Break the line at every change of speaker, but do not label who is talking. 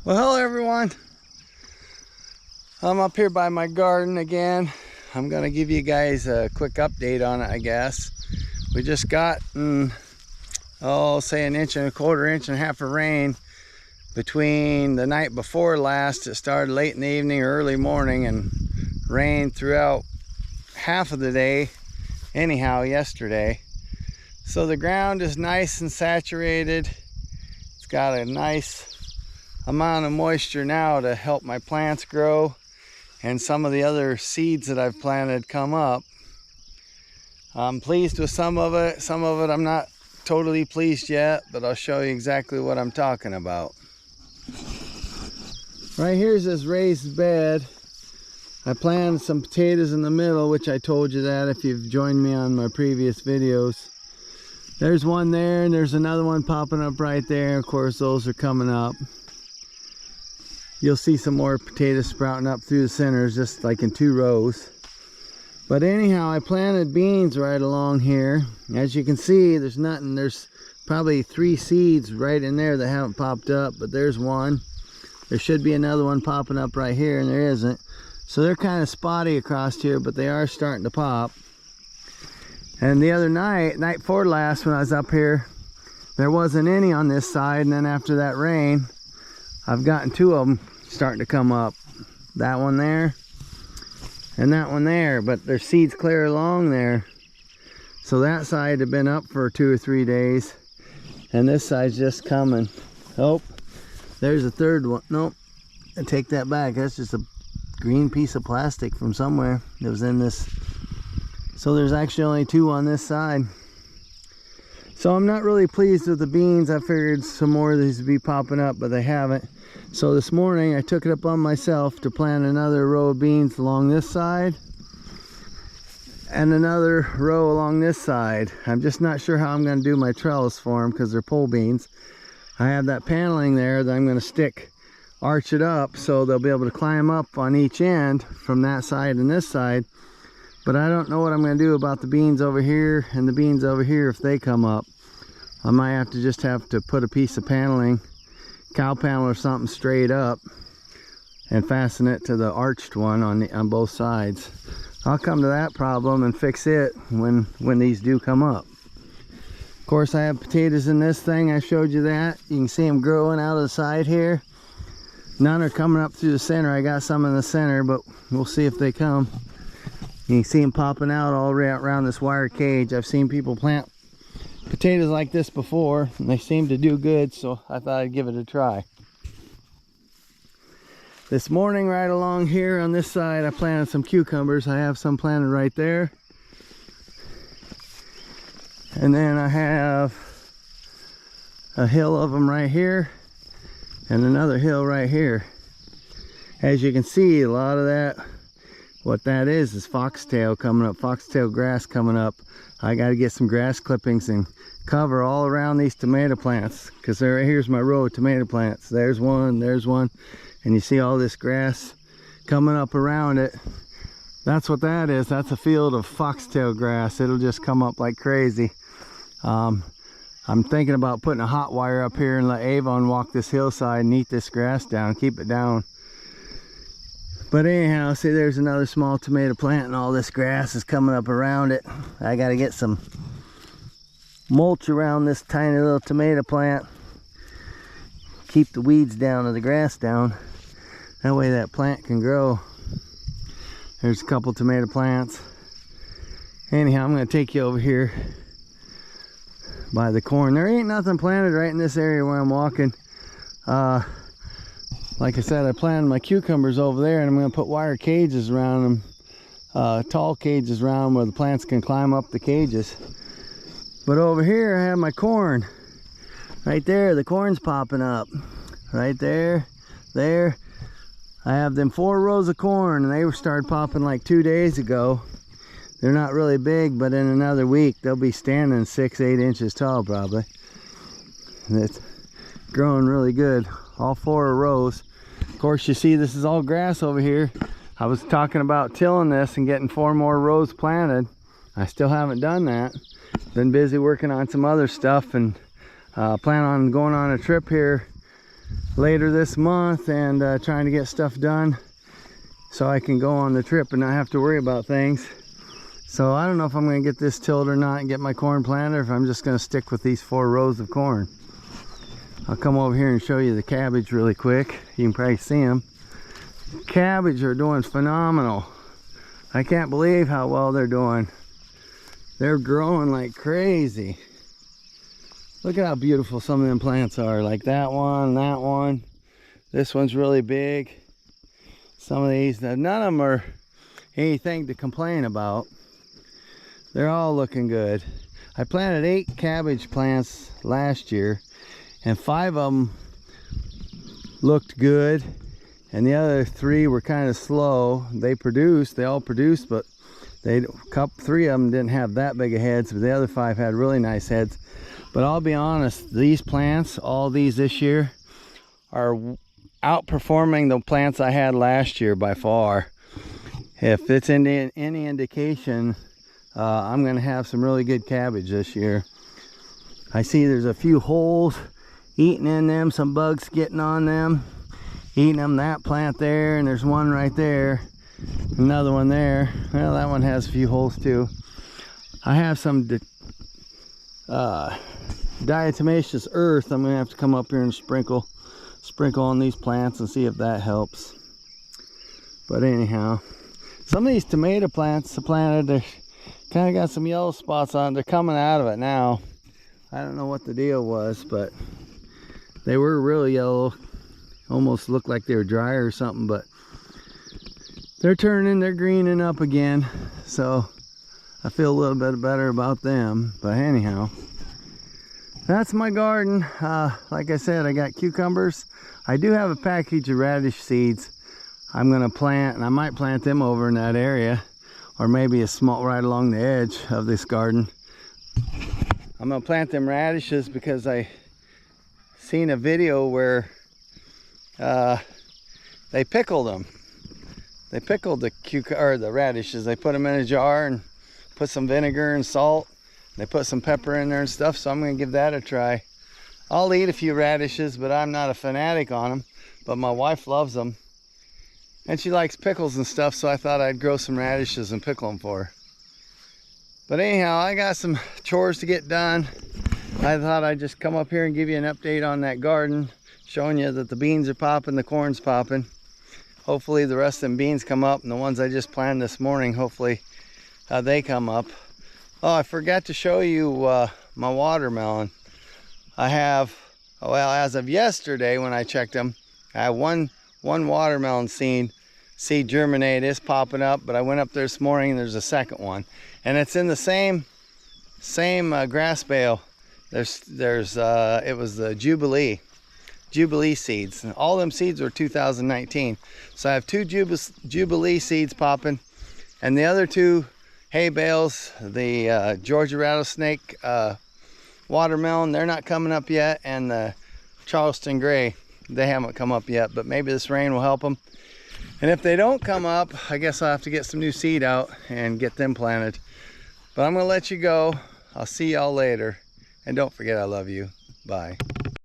Well, hello everyone. I'm up here by my garden again. I'm gonna give you guys a quick update on it, I guess. We just got, say an inch and a quarter, inch and a half of rain between the night before last. It started late in the evening or early morning and rained throughout half of the day, anyhow, yesterday. So the ground is nice and saturated. It's got a nice amount of moisture now to help my plants grow, and some of the other seeds that I've planted come up. I'm pleased with some of it I'm not totally pleased yet, but I'll show you exactly what I'm talking about. Right here's this raised bed. I planted some potatoes in the middle, which I told you that if you've joined me on my previous videos. There's one there and there's another one popping up right there. Of course, those are coming up. You'll see some more potatoes sprouting up through the centers, just like in 2 rows. But anyhow, I planted beans right along here. As you can see, there's nothing. There's probably 3 seeds right in there that haven't popped up, but there's one. There should be another one popping up right here, and there isn't. So they're kind of spotty across here, but they are starting to pop. And the other night before last, when I was up here, there wasn't any on this side, and then after that rain, I've gotten 2 of them starting to come up. That one there and that one there, but there's seeds clear along there. So that side had been up for 2 or 3 days, and this side's just coming. Oh, there's a third one. Nope, I take that back. That's just a green piece of plastic from somewhere that was in this. So there's actually only 2 on this side. So I'm not really pleased with the beans. I figured some more of these would be popping up, but they haven't. So this morning I took it up on myself to plant another row of beans along this side and another row along this side. I'm just not sure how I'm going to do my trellis for them because they're pole beans. I have that paneling there that I'm going to arch it up so they'll be able to climb up on each end from that side and this side. But I don't know what I'm going to do about the beans over here and the beans over here if they come up. I might have to put a piece of paneling, cow panel or something, straight up and fasten it to the arched one on both sides. I'll come to that problem and fix it when these do come up. Of course, I have potatoes in this thing. I showed you that. You can see them growing out of the side here. None are coming up through the center. I got some in the center, but we'll see if they come. You can see them popping out all around this wire cage. I've seen people plant potatoes like this before, and they seem to do good, so I thought I'd give it a try. This morning, right along here on this side, I planted some cucumbers. I have some planted right there. And then I have a hill of them right here and another hill right here. As you can see, a lot of that, what that is foxtail coming up, foxtail grass coming up. I got to get some grass clippings and cover all around these tomato plants, because here's my row of tomato plants. There's one, and you see all this grass coming up around it. That's what that is. That's a field of foxtail grass. It'll just come up like crazy. I'm thinking about putting a hot wire up here and let Avon walk this hillside and eat this grass down, keep it down. But anyhow, see, there's another small tomato plant and all this grass is coming up around it. I got to get some mulch around this tiny little tomato plant. Keep the weeds down or the grass down. That way that plant can grow. There's a couple tomato plants. Anyhow, I'm going to take you over here by the corn. There ain't nothing planted right in this area where I'm walking. Like I said, I planted my cucumbers over there, and I'm going to put wire cages around them, tall cages around them where the plants can climb up the cages. But over here I have my corn. Right there, the corn's popping up. Right there, there. I have them 4 rows of corn, and they started popping like 2 days ago. They're not really big, but in another week they'll be standing 6-8 inches tall probably. And it's growing really good, all 4 rows. Of course, you see this is all grass over here. I was talking about tilling this and getting 4 more rows planted. I still haven't done that. Been busy working on some other stuff, and plan on going on a trip here later this month and trying to get stuff done so I can go on the trip and not have to worry about things. So I don't know if I'm going to get this tilled or not and get my corn planted, or if I'm just going to stick with these 4 rows of corn. I'll come over here and show you the cabbage really quick. You can probably see them. Cabbage are doing phenomenal. I can't believe how well they're doing. They're growing like crazy. Look at how beautiful some of them plants are. Like that one. This one's really big. Some of these, none of them are anything to complain about. They're all looking good. I planted 8 cabbage plants last year, and 5 of them looked good, and the other 3 were kind of slow. They all produced, but 3 of them didn't have that big of heads, but the other 5 had really nice heads. But I'll be honest, these plants, all these this year, are outperforming the plants I had last year by far. If it's any indication, I'm going to have some really good cabbage this year. I see there's a few holes eating in them, some bugs getting on them, eating them. That plant there, and there's one right there, another one there. Well, that one has a few holes too. I have some diatomaceous earth. I'm going to have to come up here and sprinkle on these plants and see if that helps. But anyhow, some of these tomato plants I planted, they're kind of got some yellow spots on. They're coming out of it now. I don't know what the deal was, but they were really yellow. Almost looked like they were dry or something, but they're greening up again. So I feel a little bit better about them. But anyhow, that's my garden. Like I said, I got cucumbers. I do have a package of radish seeds I'm gonna plant, and I might plant them over in that area, or maybe a small right along the edge of this garden. I'm gonna plant them radishes because I seen a video where they pickled them. They pickled the radishes. They put them in a jar and put some vinegar and salt. They put some pepper in there and stuff, so I'm gonna give that a try. I'll eat a few radishes, but I'm not a fanatic on them. But my wife loves them, and she likes pickles and stuff, so I thought I'd grow some radishes and pickle them for her. But anyhow, I got some chores to get done. I thought I'd just come up here and give you an update on that garden, showing you that the beans are popping, the corn's popping. Hopefully the rest of them beans come up, and the ones I just planted this morning, hopefully they come up. Oh, I forgot to show you my watermelon. I have, well, as of yesterday when I checked them, I have one watermelon seed germinate is popping up, but I went up there this morning and there's a second one, and it's in the same grass bale. It was the Jubilee seeds. And all them seeds were 2019. So I have 2 Jubilee seeds popping, and the other 2 hay bales, the Georgia rattlesnake watermelon, they're not coming up yet, and the Charleston gray, they haven't come up yet, but maybe this rain will help them. And if they don't come up, I guess I'll have to get some new seed out and get them planted. But I'm gonna let you go. I'll see y'all later, and don't forget I love you. Bye.